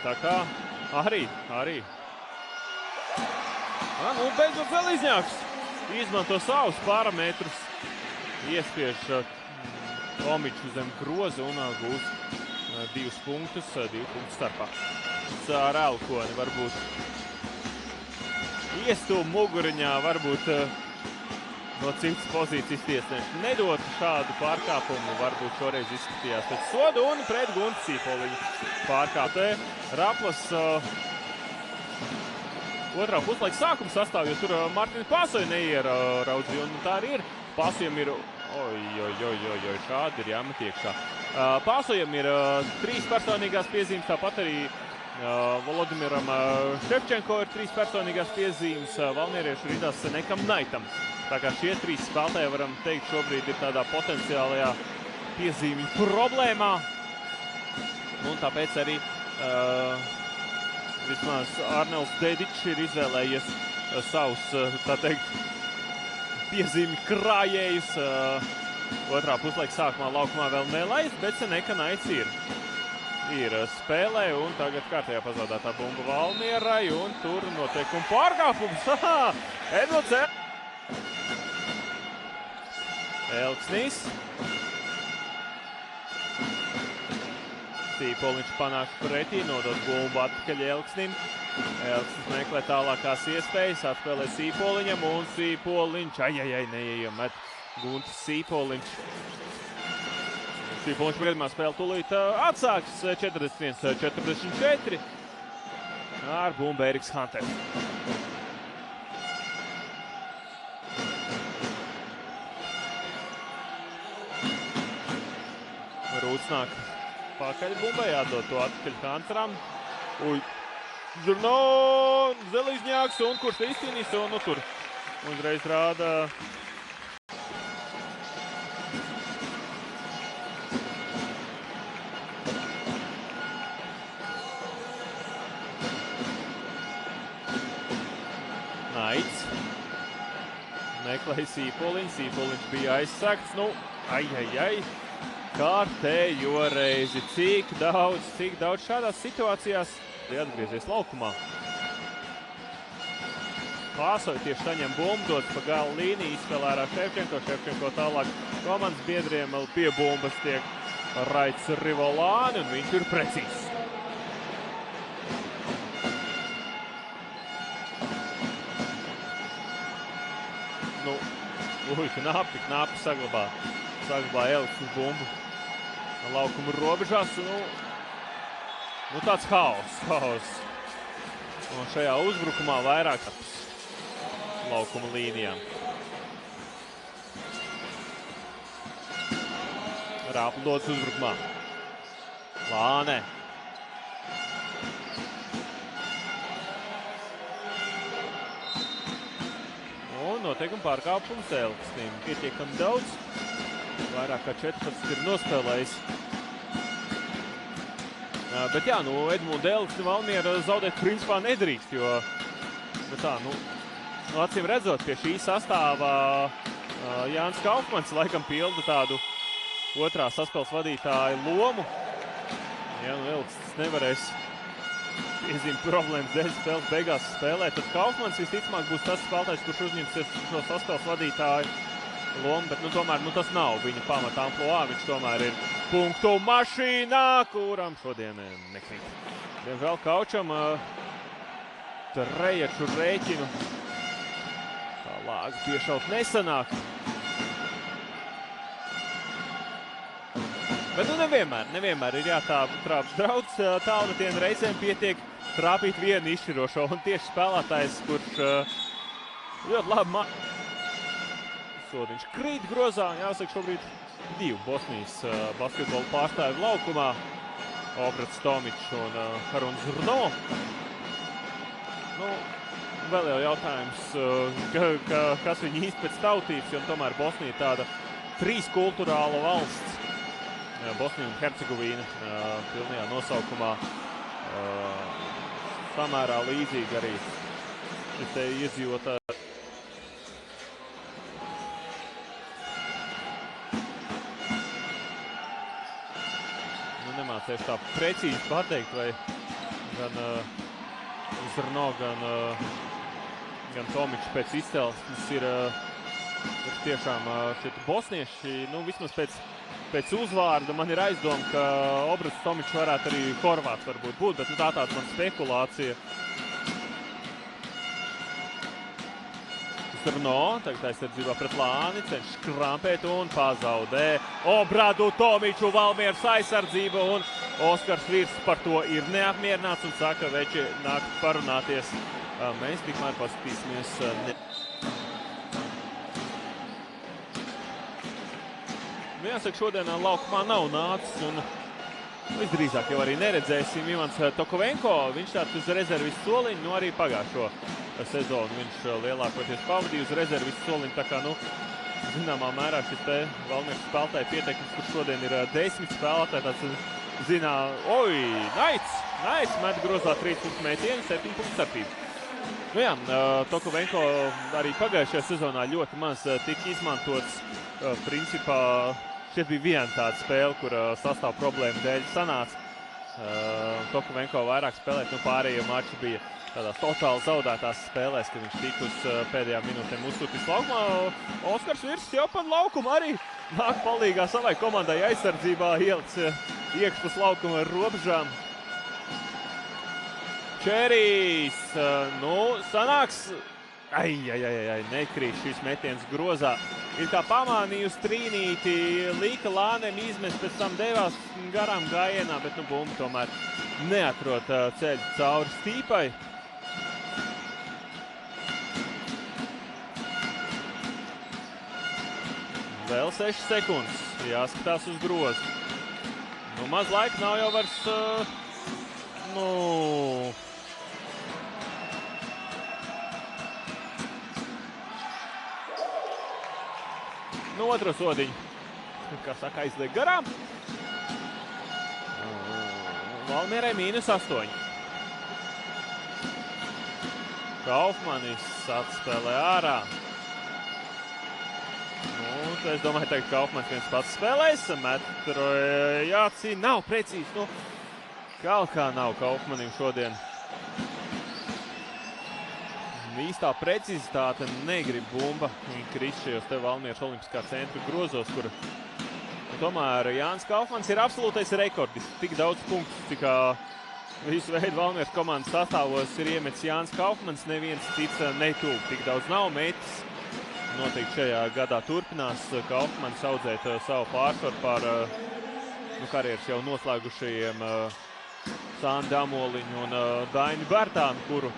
Tā kā arī. Beidzot Zelīzņāks izmanto savus parametrus, iespiež Tomiču zem groza un gūs 2 punktus, 2 punktu starpā. Ar Elkoni varbūt iestūm muguriņā, varbūt no citas pozīcijas tiesneši nedotu šādu pārkāpumu, varbūt šoreiz izskatījās pēc sodu un pret Guntu Sīpoliņu pārkāpē. Raplas otrā puslaika sākuma sastāv, jo tur Martina Pāsoja neieraudzīja, un tā arī ir. Pāsojam ir, šādi ir jāmet iekšā. Pāsojam ir 3 personīgās piezīmes, tāpat arī Volodimiram Ševčenko ir 3 personīgās piezīmes, valmieriešu rindās Senekam Naitam. Tā kā šie 3 spēlētāji, varam teikt, šobrīd ir tādā potenciālajā piezīmju problēmā. Un tāpēc arī vismaz Arnels Dedičs ir izvēlējies savus, tā teikt, piezīmju krājējus. Otrā puslaika sākumā laukumā vēl nelaist, bet Seneka Naits ir spēlē, un tagad kārtējā pazaudētā bumba Valmierai, un tur noteikuma pārkāpums. Edmunds Elksnīs. Sīpoliņš panāk pretī, nodot bumbu atpakaļ Elksnim. Elksnis meklē tālākās iespējas, atspēlē Sīpoliņam, un Sīpoliņš, neiemet Guntis Sīpoliņš. Sīpoliņš priedumā spēle tūlīt atsāks 41-44 ar bumbu Eriks Hanters. Rūts nāk pakaļ bumbai, jādod to atpakaļ Hanteram. Žurno, Zelīzņāks, un kurš izcīnīs, un tur uzreiz rāda Naits. Meklēja Sīpoliņš, Sīpoliņš bija aizsakts, kārtējo reizi. Cik daudz šādās situācijās ir atgriezies laukumā. Pāsoja tieši saņem bumbu, dodas pa gala līniju, izspēlē ar Ševčenko. Ševčenko tālāk komandas biedriem pie bumbas tiek Raits Rivolāni, un viņš ir precīzs. Knapi saglabā Elksnis bumbu laukuma robežās. Tāds haoss. Un šajā uzbrukumā vairāk laukuma līnijām. Rāpla dodas uzbrukumā. Lāne. Un noteikuma pārkāpums Elksnim. Pietiekami daudz. Vairāk kā 14 ir nospēlējis. Bet Edmunds Elksni Valmiera zaudēt principā nedrīkst, jo acīm redzot, pie šī sastāvā Jānis Kaufmans laikam pilda tādu otrā saspēles vadītāja lomu. Elksnis nevarēs piezīmju problēmas dēļ spēles beigās spēlēt, tad Kaufmans visticamāk būs tas spēlētājs, kurš uzņemsies šo saspēles vadītāju lomu, bet tomēr tas nav viņa pamata amploā. Viņš tomēr ir punktu mašīnā, kuram šodien nekrīt. Diemžēl Kaučam treječu rēķinu tālāk piešaut nesanāk. Bet nu nevienmēr ir jātrāp draudz tālmetienu, reizēm pietiek trāpīt vienu izšķirošo, un tieši spēlētājs, kurš ļoti labi sodiņš krīt grozā, jāsaka šobrīd 2 Bosnijas basketbola pārstāvju laukumā, Obrats Tomičs un Haruns Zurno. Nu, vēl jau jautājums, kas viņi īsti pēc tautības, jo tomēr Bosnija tāda 3 kulturāla valsts. Bosnija un Hercegovīna pilnajā nosaukumā samērā līdzīgi arī šis te iedzīvotājs. Nu, nemācēšu tā precīzi pateikt, vai gan Zrno, gan Tomičs pēc izcelsmes ir tiešām šeit bosnieši, nu vismaz pēc uzvārda man ir aizdoma, ka Obrats Tomičs varētu arī horvāts varbūt būt, bet nu, tāda man spekulācija. Zrno, tagad aizsardzībā pret Lāni, cenšas krampēt un pazaudē Obradu Tomiču Valmieras aizsardzība, un Oskars Virs par to ir neapmierināts un saka, veči nākt parunāties. Mēs tikmēr paskatīsimies. Jāsaka, šodien laukumā nav nācis, un visdrīzāk jau arī neredzēsim Ivans Tokovenko. Viņš tāds uz rezervistu soliņu, nu arī pagājušo sezonu viņš lielākoties pavadīja uz rezervistu soliņu, tā kā, nu, zināmā mērā šis te Valmieras spēlētāju pieteikums, kurš šodien ir 10 spēlētāji, tāds, zinā, oi, nice, met grozā 3 punktu mētienu, 7 punktu starpību. Nu jā, Tokovenko arī pagājušajā sezonā ļoti maz tika izmantots, principā, šeit bija viena tāda spēle, kur sastāv problēma dēļ sanāca. Tokovenko vairāk spēlēt, nu pārējie mači bija tādās totāli zaudētās spēlēs, kad viņš tika uz pēdējām minūtēm uzsūtīs laukumā. Oskars Virs jau pa laukumu arī nāk palīgā savai komandai aizsardzībā, ieliks iekšpus laukuma ar robežām. Čerijs, nu, sanāks, nekrīt šīs metienas grozā. Ir kā pamānījusi trīnīti, Līka Lānem izmest, pēc tam devās garām gājienā, bet nu bumba tomēr neatrod ceļu cauri stīpai. Vēl 6 sekundes, jāskatās uz grozu. Nu, maz laika nav jau vairs, Nu, otro sodiņu, kā saka, aizliek garām. Valmierai -8. Kaufmanis atspēlē ārā. Nu, es domāju, tagad Kaufmanis viens pats spēlēs. Metrojācija nav precīzi. Nu, kaut kā nav Kaufmanim šodien. Īstā precizitāte negrib bumba. Viņa krist šajos te Valmieras olimpiskā centra grozos, kur tomēr Jānis Kaufmans ir absolūtais rekordists. Tik daudz punktus, cik visu veidu Valmieras komandas sastāvos ir iemetis Jānis Kaufmans, neviens cits netūp. Tik daudz nav metis. Noteikti šajā gadā turpinās Kaufmans audzēt savu pārsvaru par karjeras jau noslēgušajiem Sāni Damoliņu un Daini Bērtānu, kuru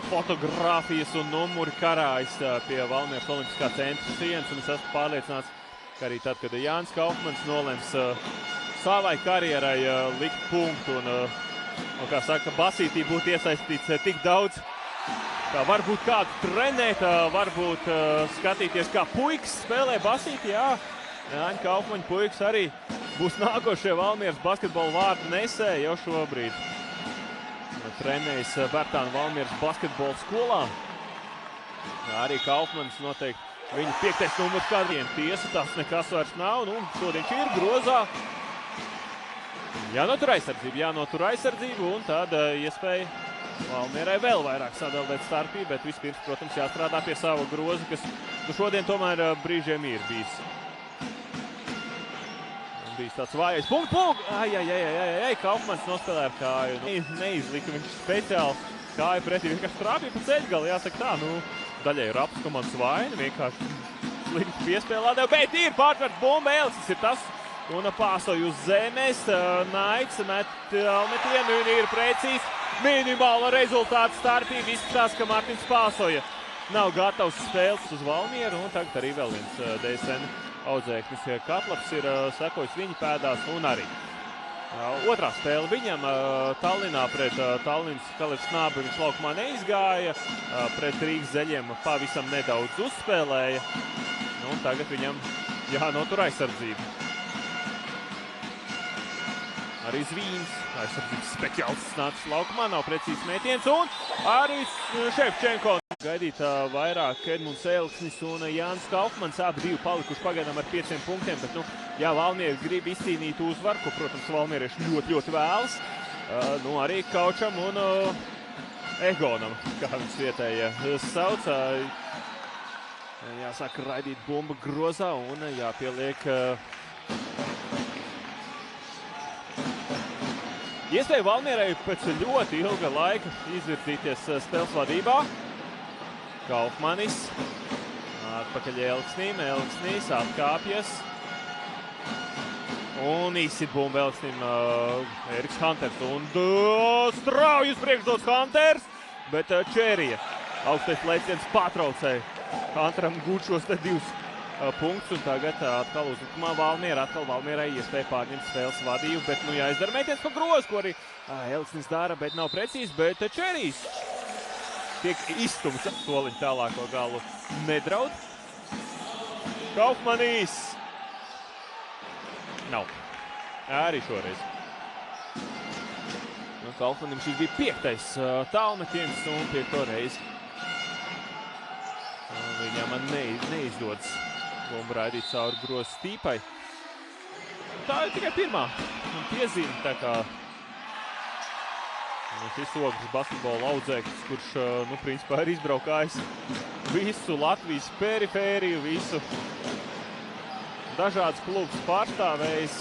fotogrāfijas un numuri karājas pie Valmieras olimpiskā centra sienas, un es esmu pārliecināts, ka arī tad, kad Jānis Kaufmans nolems savai karjerai likt punktu un kā saka, basītī būtu iesaistīts tik daudz, kā varbūt kādu trenēt, varbūt skatīties, kā puikas spēlē basītī, jā. Jāņa Kaufmaņa puikas arī būs nākošie Valmieras basketbola vārdu nesēji jau šobrīd. Trenējis Bērtāna Valmieras basketbola skolā. Arī Kaufmans noteikti viņa 5. numurs kādiem tiesa, tas nekas vairs nav. Nu, šodien ir grozā. Jānotur aizsardzību, un tad iespēja Valmierai vēl vairāk sadaldēt starpību, bet vispirms, protams, jāstrādā pie sava groza, kas šodien tomēr brīžiem ir bijis. Bijis tāds vājais punkts. Kaufmans nospēlē ar kāju. Neizlika viņš speciāli kāju pretī, vienkārši trāpīja pa ceļgalu, jāsaka tā. Nu, daļai ir apskomandas vaina, vienkārši slikti piespēlē, bet ir pārtverts bumba. Tas ir tas, un Pāsoja uz zemes. Naits met metienu un ir precīzi. Minimāla rezultāta starpība. Izskatās, ka Mārtiņš Pāsoja nav gatavs spēles uz Valmieru, un tagad arī vēl viens DSN audzēknis Katlaps ir sekojis viņa pēdās, un arī otrā spēle viņam Tallinā pret Tallinas Kalevs Nābi viņš laukumā neizgāja, pret Rīgas Zeļiem pavisam nedaudz uzspēlēja, un tagad viņam jānotur aizsardzība. Arī Zvīns, aizsardzības speciālists nācis laukumā, nav precīzs metiens, un arī Ševčenko. Gaidīt vairāk Edmunds Elksnis un Jānis Kaufmans, abi divi palikuši pagaidām ar 5 punktiem, bet, ja Valmiera grib izcīnīt uzvaru, ko, protams, valmierieši ļoti vēlas, arī Kaučam un Egonam, kā viņš vietēja sauc, jāsāk raidīt bumbu grozā un jāpieliek iespēja Valmierai pēc ļoti ilga laika izvirzīties spēles vadībā. Kaufmanis, atpakaļ Elksnim, Elksnis atkāpjas. Un īsit bumbu Elksnim Eriks Hunters. Un strauji uz priekšdots Hunters, bet Čērija augstais lēciens patraucēja Hunteram gūt šos te 2 punktus. Un tagad atkal uzlikumā Valmiera. Atkal Valmierai iespēja pārņemt spēles vadību, bet jāizdara metiens pa grozu, ko arī Elksnis dara, bet nav precīzi, bet Čērijs tiek izstumts soliņu tālāko galu nedraud. Kaufmanis. Nav. Arī šoreiz. Kaufmanim šis bija 5. tālmetiens un 5. reizi. Viņam neizdodas bumbu raidīt cauri grozas tīpai. Tā ir tikai pirmā piezīme, tā kā šis ogres basketbola audzēknis, kurš, principā ir izbraukājis visu Latvijas perifēriju, visu dažādas klubus pārstāvējis.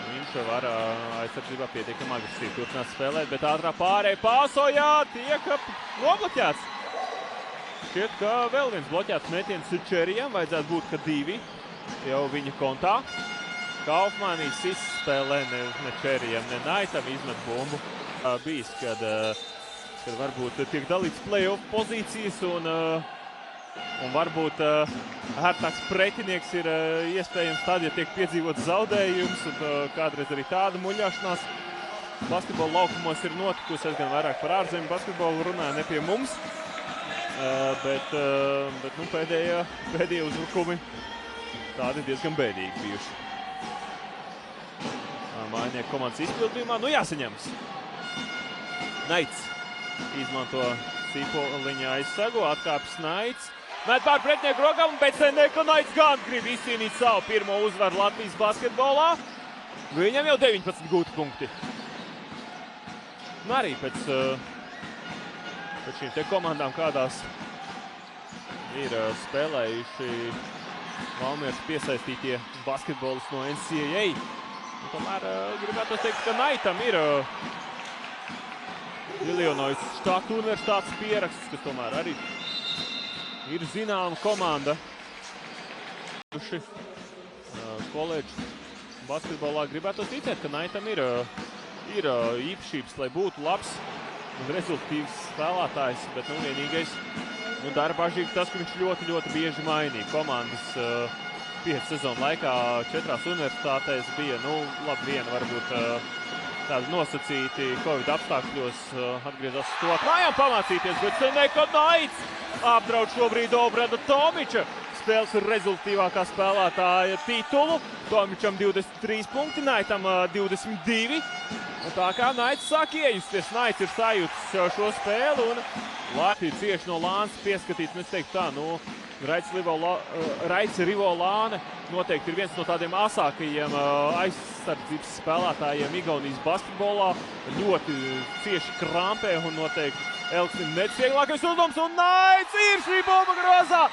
Viņš var aizsardzībā pietiekami agresīvi turpināt spēlēt, bet ātrā pārēja Pāsojā tiek nobloķēts. Šķiet, ka vēl viens bloķēts metiens Čērijam, vajadzētu būt, ka 2 jau viņa kontā. Kaufmanis izspēlē ne Čērijam, ne Naitam izmet bumbu. Bijis, kad varbūt tiek dalīts play-off pozīcijas un varbūt ērtāks pretinieks ir iespējams tad, ja tiek piedzīvots zaudējums, un kādreiz arī tāda muļāšanās basketbola laukumos ir notikusi. Es gan vairāk par ārzemju basketbolu runāju, ne pie mums, bet pēdējie uzbrukumi tādi diezgan bēdīgi bijuši. Mājnieku komandas izpildījumā, jāsaņems. Naits izmanto sīpoliņa aizsagu, atkāpjas Naits. Met pār pretinieku rokām, bet Seneka Naits gan grib izcīnīt savu pirmo uzvaru Latvijas basketbolā. Viņam jau 19 gūti punkti. Un arī pēc šīm te komandām, kādās ir spēlējuši Valmieras piesaistītie basketbolisti no NCAA. Tomēr gribētu teikt, ka Naitam ir Ilinojas Štatu universitātes pieraksts, kas tomēr arī ir zināma komanda. Koledžu basketbolā gribētu ticēt, ka Naitam ir īpašības, lai būtu labs un rezultīvs spēlētājs, bet vienīgais dara bažīgi tas, ka viņš ļoti bieži mainīja komandas. 5 sezonu laikā 4 universitātēs bija, viena varbūt tādi nosacīti Covid apstākļos atgriezās uz to mājām pamācīties, bet Seneka Naits apdraud šobrīd Obrada Tomiča spēles rezultīvākā spēlētāja titulu. Tomičam 23 punkti, Naitam 22. Un tā kā Naits sāk iejusties, Naits ir sajūtis šo spēli un Latvija cieši no Lānas pieskatīts, es teiktu tā, Raids Rivolāne noteikti ir viens no tādiem asākajiem aizsardzības spēlētājiem Igaunijas basketbolā. Ļoti cieši krampē un noteikti Elksnim nec vieglākais uzdevums, un Naits ir šī bumba grozā!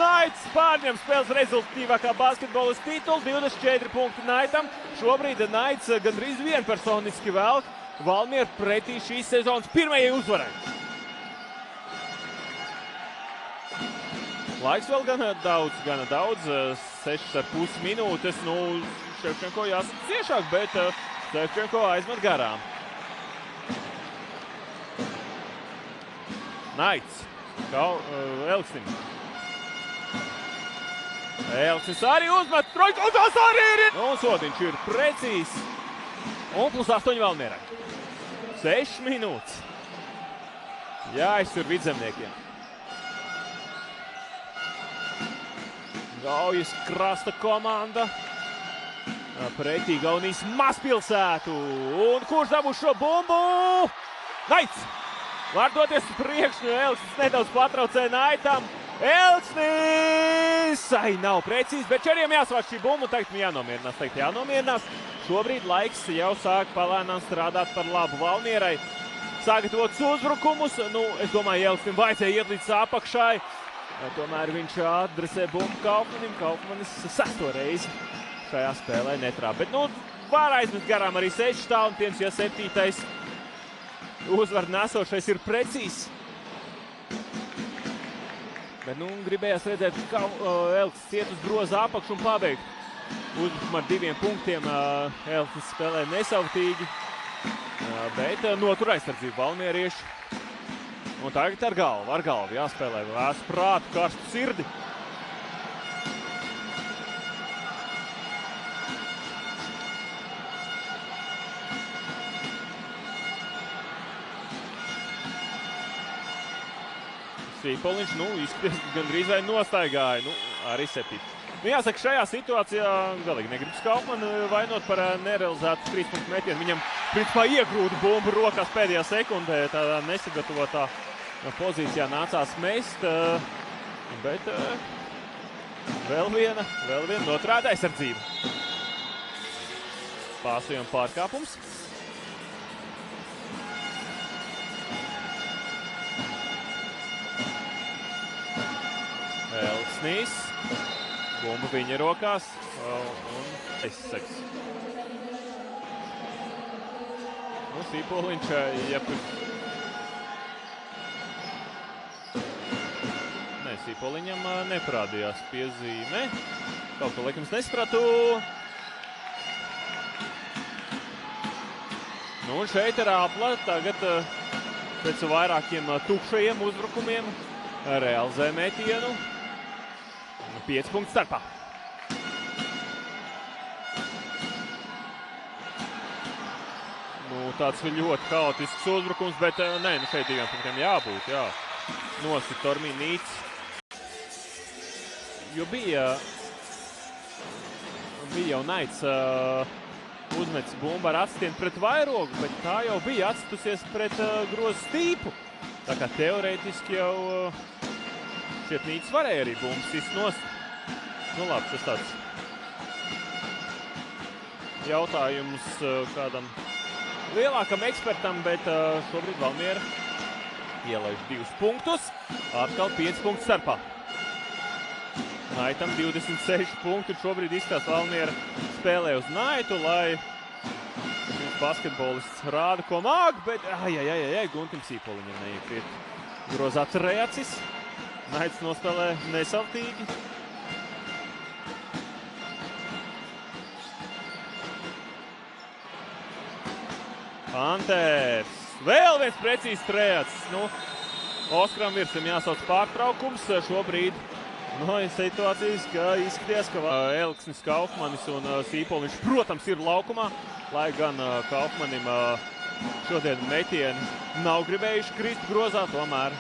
Naits pārņem spēles rezultatīvākā basketbolas titulu, 24 punkti Naitam. Šobrīd Naits gandrīz vienpersoniski velk Valmieru pretī šīs sezonas pirmajai uzvarai. Laiks vēl gana daudz. 6,5 minūtes. Nu, Ševčenko jāsaka ciešāk, bet Ševčenko aizmet garām. Naits. Elksnim. Elksnis arī uzmet. Trojka, un tas arī ir! Un sodiņš ir precīzs. Un +8 Valmierai. 6 minūtes. Jāiztur vidzemniekiem. Gaujas krasta komanda. Pretī Gaunijas mazpilsētu. Un kurš dabūs šo bumbu? Naits! Var doties priekš, Elksnis nedaudz patraucē Naitam. Elksnis! Ai, nav precīzi, bet čeriem jāsvāc šī bumba. Tagad jānomierinās. Šobrīd laiks jau sāk palēnām strādāt par labu Valmierai. Sagatavots uzbrukumus. Nu, es domāju, Elksnim vajadzēja iet līdz apakšai. Tomēr viņš adresē bumbu Kaufmanim. Kaufmanis 6. reizi šajā spēlē netrāp. Bet, nu, var aizmest garām arī 6 tālentiens, ja 7. uzvar nesošais ir precīzs. Bet, nu, gribējās redzēt, ka Elksnis iet uz groza apakšu un pabeigt. Uzbrukumu ar 2 punktiem Elksnis spēlē nesautīgi, bet notur aizsardzību valmierieši. Un tagad ar galvu jāspēlē vēsu prātu, karstu sirdi. Sīpoliņš, nu, izskaties gandrīz vai nostaigāja, nu, arī 7. Nu, jāsaka, šajā situācijā galīgi negribas Kaufmanu vainot par nerealizētu 3-punktu metienu. Viņam, principā, iegrūda bumbu rokās pēdējā sekundē, tādā nesagatavotā pozīcijā nācās mest, bet vēl viena noturēta aizsardzība. Pārsujam pārkāpums. Elksnis, bumba viņa rokās un aizseks. Nu, Sīpoliņš, Sīpoliņam neparādījās piezīme. Kaut ko likums nespratu. Nu, un šeit ir Āpla tagad pēc vairākiem tukšajiem uzbrukumiem realizē metienu. 5 punktu starpā. Nu, tāds ļoti haotisks uzbrukums, bet nē, nu šeit 2 punktiem jābūt, jā. Nosit Torminīts. Jo bija jau Naits uzmetis bumbu ar atstienu pret vairogu, bet tā jau bija atstusies pret grozu stīpu. Tā kā teorētiski jau šķiet Nīts varēja arī bumbas sist nost. Nu labi, tas tāds jautājums kādam lielākam ekspertam, bet šobrīd Valmiera ielaiž 2 punktus. Atkal 5 punktu starpā. Naitam 26 punkti. Šobrīd izskatās Valmiera spēlē uz Naitu, lai šis basketbolists rāda, ko māk, bet Guntim Sīpoliņam neiekriet grozāts reacis. Naits nospēlē nesautīgi. Panters. Vēl viens precīzs reacis. Nu, Oskaram Virsam jāsauc pārtraukums. Šobrīd situācijas, ka izskaties, ka Elksnis, Kaufmanis un Sīpoliņš, protams, ir laukumā, lai gan Kaufmanim šodien metieni nav gribējuši krist grozā, tomēr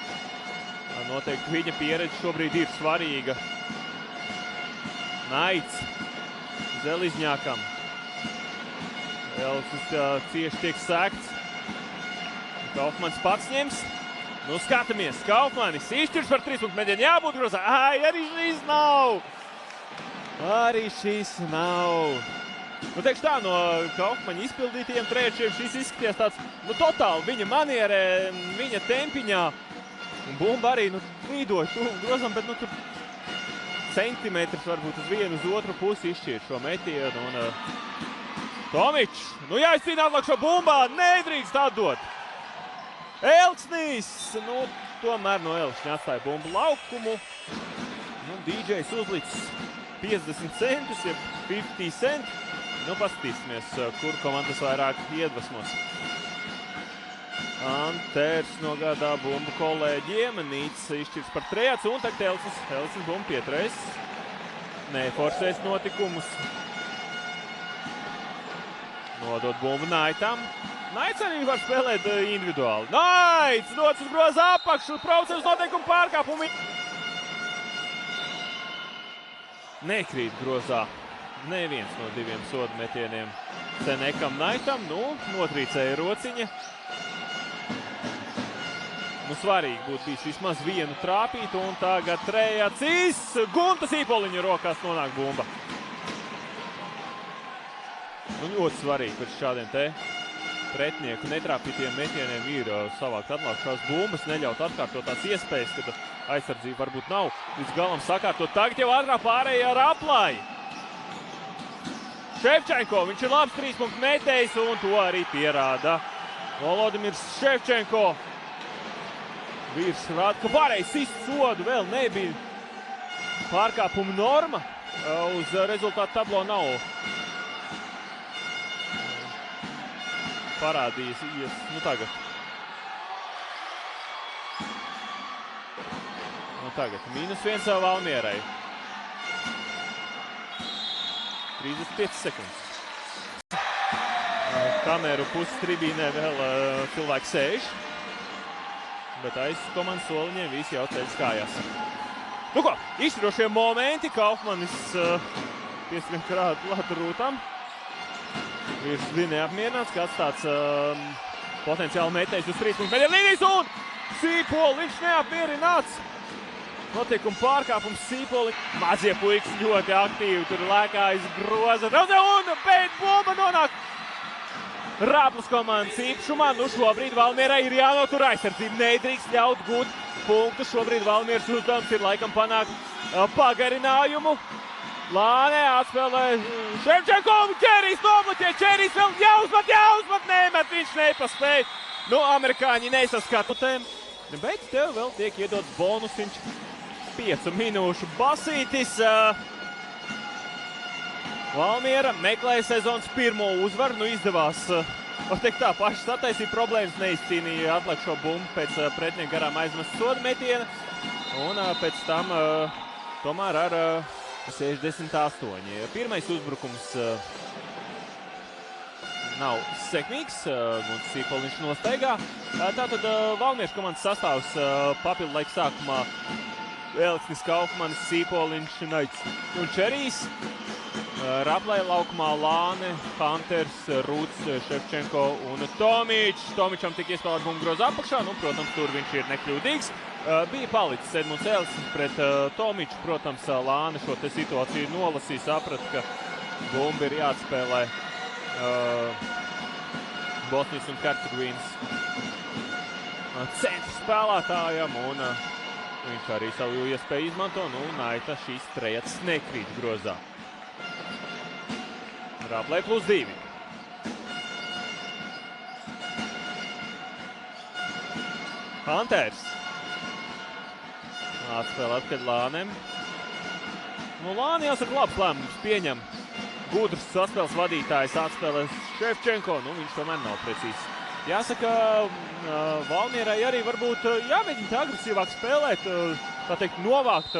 noteikti viņa pieredze šobrīd ir svarīga. Naits Zelizņākam. Elksnis cieši tiek sekts. Kaufmanis pats ņems. Nu, skatāmies, Kaufmanis izšķirs par 3 punktu metienu, jābūt grozā. Arī šis nav. Arī šis nav. Nu, teikšu tā, no Kaufmaņa izpildītajiem trēčiem šis izskaties tāds, nu, totāli viņa manierē, viņa tempiņā. Un bumba arī, nu, līdoja tuvu grozam, bet, nu, tur centimetrs varbūt uz vienu, uz otru pusi izšķirt šo metienu. Un Tomičs, nu, jāizcīnā atlāk šo bumbā, nedrīkst atdot. Elksnis, nu, tomēr no Elksņa atstāja bumbu laukumu. Nu, DJs uzlicis 50 centus, ja 50 centi. Nu, paskatīsimies, kur komandas vairāk iedvesmos. Anters nogādā bumbu kolēģiem, Nīts izšķirs par trejāts, un tagad Elsnis bumbu pietreiz. Neforsēs notikumus. Nodot bumbu Naitam. Naits arī var spēlēt individuāli. Naits dots uz groza apakšu, process noteikumu pārkāpumi. Nekrīt grozā neviens no diviem sodu metieniem. Senekam Naitam, notrīcēja rociņa. Svarīgi būtu bijis vismaz vienu trāpīt, un tagad trejācis. Gunta Sīpoliņa rokās nonāk bumba. Ļoti svarīgi pēc šādiem te pretinieku netrāpītiem metieniem ir savākt atlākšās bumbas, neļaut atkārtot tās iespējas, kad aizsardzība varbūt nav līdz galam sakārtot. Tagad jau ātrā pārējā ar Aplai. Ševčenko, viņš ir labs 3-punktu metējs, un to arī pierāda Volodimirs Ševčenko. Vīrs rāda, ka varēja sist sodu, vēl nebija pārkāpuma norma. Uz rezultātu tablo nav parādījis. Tagad. -1 Valmierai. 35 sekundes. Kameru puses tribīnē vēl cilvēki sēž. Bet aiz komandas soliņiem visi jau ceļas kājās. Izšķirošie momenti. Kaufmanis pieskrien klāt rūtam. Vīrs bija neapmierināts, ka atstāts potenciāli metējs uz 3 punktu līnijas, un Sīpoliņš neapmierināts. Notiekuma pārkāpums Sīpoli. Mazie puikas ļoti aktīvi tur lēkājas groza. Un pēc bumba nonāk Rāplas komandas īpašumā. Šobrīd Valmierai ir jānotur aizsardzība. Nedrīkst ļaut gūt punktu. Šobrīd Valmieras uzdevums ir laikam panākt pagarinājumu. Lāne atspēlē Ševčenko. Čerijs nobloķē. Čerijs vēl jāuzmat. Nemet, viņš nepaspēja. Amerikāņi nesaskata. Bet tev vēl tiek iedots bonusiņš. 5 minūšu basītis. Valmiera meklēja sezonas pirmo uzvaru. Izdevās, var teikt tā, paši sataisīja problēmas, neizcīnīja atlikušo bumbu pēc pretinieku garām aizmest sodu metiena. Un pēc tam tomēr ar 68. Pirmais uzbrukums nav sekmīgs. Gunts Sīpoliņš nostaigā. Tātad Valmieras komandas sastāvs papildu laika sākumā Elsnis, Kaufmanis, Sīpoliņš, Naits un Čerijs. Raplai laukumā Lāne, Hunters, Rūts, Ševčenko un Tomičs. Tomičam tika iespēlēt bumbu groza apakšā. Protams, tur viņš ir nekļūdīgs. Bija palicis Edmunds Elsnis pret Tomiču. Protams, Lāne šo te situāciju nolasīja, saprata, ka bumba ir jāatspēlē Bosnijas un Hercegovinas centra spēlētājam, un viņš arī savu iespēju izmanto. Naita šīs trejats nekrīt grozā. Raplai +2. Hunters. Atspēlē atpakaļ Lānem. Lāne jāsaka labs lēmums pieņem. Gudrs saspēles vadītājs atspēlē Ševčenko. Viņš tomēr nav precīzs. Jāsaka, Valmierai arī varbūt jāmēģina agresīvāk spēlēt, tā teikt, novākt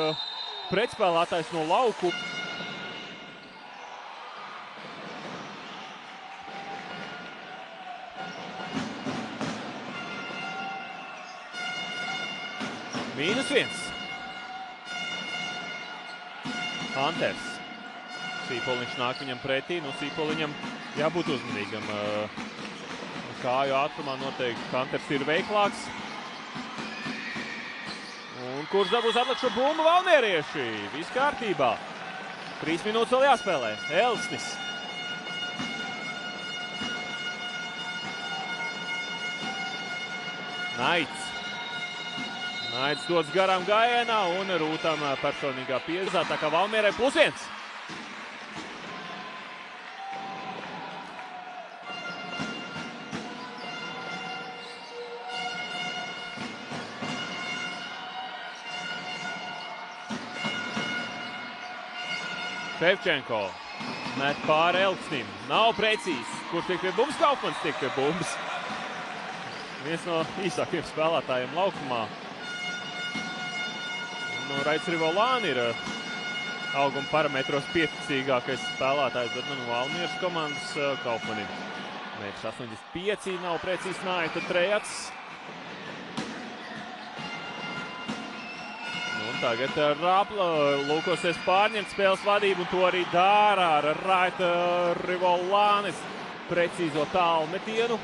pretspēlētājs no lauku. -1. Hunters. Sīpoliņš nāk viņam pretī. Sīpoliņam jābūt uzmanīgam. Kāju ātrumā noteikti Hunters ir veiklāks. Un kurš dabūs atlikušo bumbu? Valmierieši. Viss kārtībā. 3 minūtes vēl jāspēlē. Elsnis. Naits. Naits dots garām gājienā un Rūtam personīgā piezā, tā kā Valmierai +1. Ševčenko met pāri Elksnim. Nav precīzi. Kurš tiek pie bumbas? Kaufmans tiek pie bumbas. Viens no īsākiem spēlētājiem laukumā. Raits Rivolāni ir auguma parametros pieticīgākais spēlētājs, bet no Valmieras komandas Kaufmanim. 1,85 m, nav precīzi Naita Trejats. Tagad Rapla lūkosies pārņemt spēles vadību, un to arī dara ar Raita Rivolānis precīzo tālu metienu.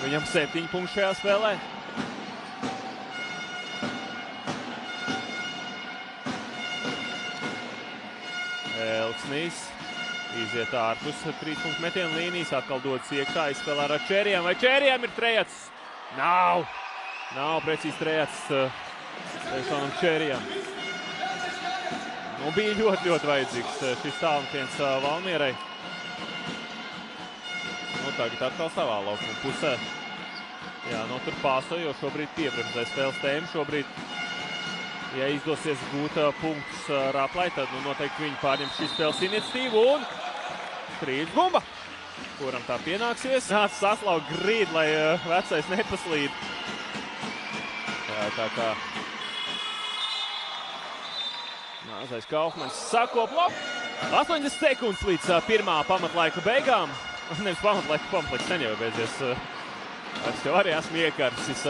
Viņam 7 punkti šajā spēlē. Elksnis iziet ārpus 3 punktu metienu līnijas, atkal dodas iekšā, izspēlē ar Čerijam. Vai Čerijam ir Trejats? Nav precīzi Trejats Teišonam Čerijam. Bija ļoti vajadzīgs šis tālmetiens Valmierai. Tagad atkal savā laukuma pusē. Notur Pāso, jo šobrīd piebremzē spēles tēmu. Šobrīd, ja izdosies gūt punktus Raplai, tad noteikti viņi pārņems šīs spēles iniciatīvu. Un Krīļs bumba, kuram tā pienāksies. Saslaug grīd, lai vecais nepaslīd. Tā kā Mazais Kaufmans sakoplo. 80 sekundes līdz pirmā pamatlaika beigām. Nevis pamatlaika sen jau beidzies. Es jau arī esmu iekarsis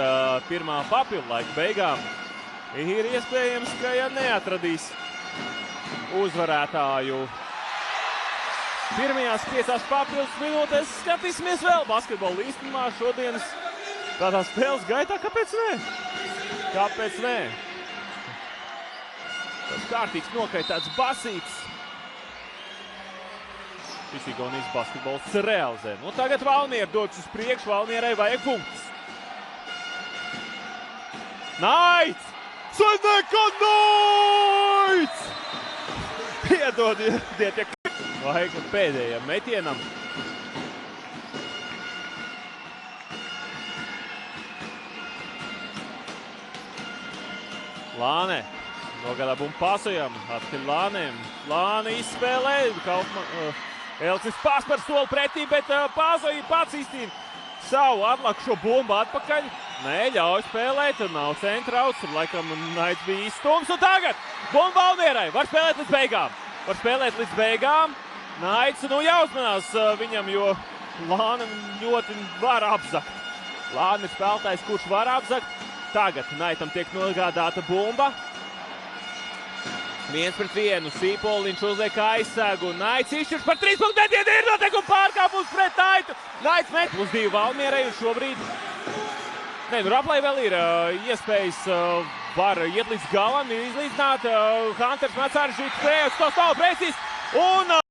pirmā papildu laika beigām. Ir iespējams, ka ja neatradīs uzvarētāju pirmajās 5 papildus minūtēs, skatīsimies vēl basketbolu īstenībā šodienas tādā spēles gaitā. Kāpēc ne? Kāpēc ne? Tas kārtīgs nokaitāts basīts. Šis Igaunijas basketbols realizē. Tagad Valmiera dodas uz priekšu. Valmierai vajag punktus. Naits! Saņeka Naits! Piedodiet, ja vajag pēdējiem metienam. Lāne. Nogādā bumbu Pāsojam, atpakaļ Lānēm. Lāne izspēlē, Elksnis pārspēr soli pretī, bet Pāsoja pats izcīna savu atlakušo bumbu atpakaļ. Neļauj spēlēt, nav centrauts, laikam Naits bija izstums. Un tagad bumba Valmierai, var spēlēt līdz beigām. Naits, jāuzmanās viņam, jo Lāne ļoti var apzakt. Lāne ir spēlētājs, kurš var apzakt. Tagad Naitam tiek nogādāta bumba. 1-1, Sīpoliņš uzliek aizsegu, Naits izšķirs par 3 punktu metienu, ir noteikumi pārkāpums pret Naitu. Naits met +2 Valmierai, un šobrīd, Raplai vēl ir iespējas, var iet līdz galam, izlīdzināt. Hunters met sarežģītu spēju, tas nav precīzi, un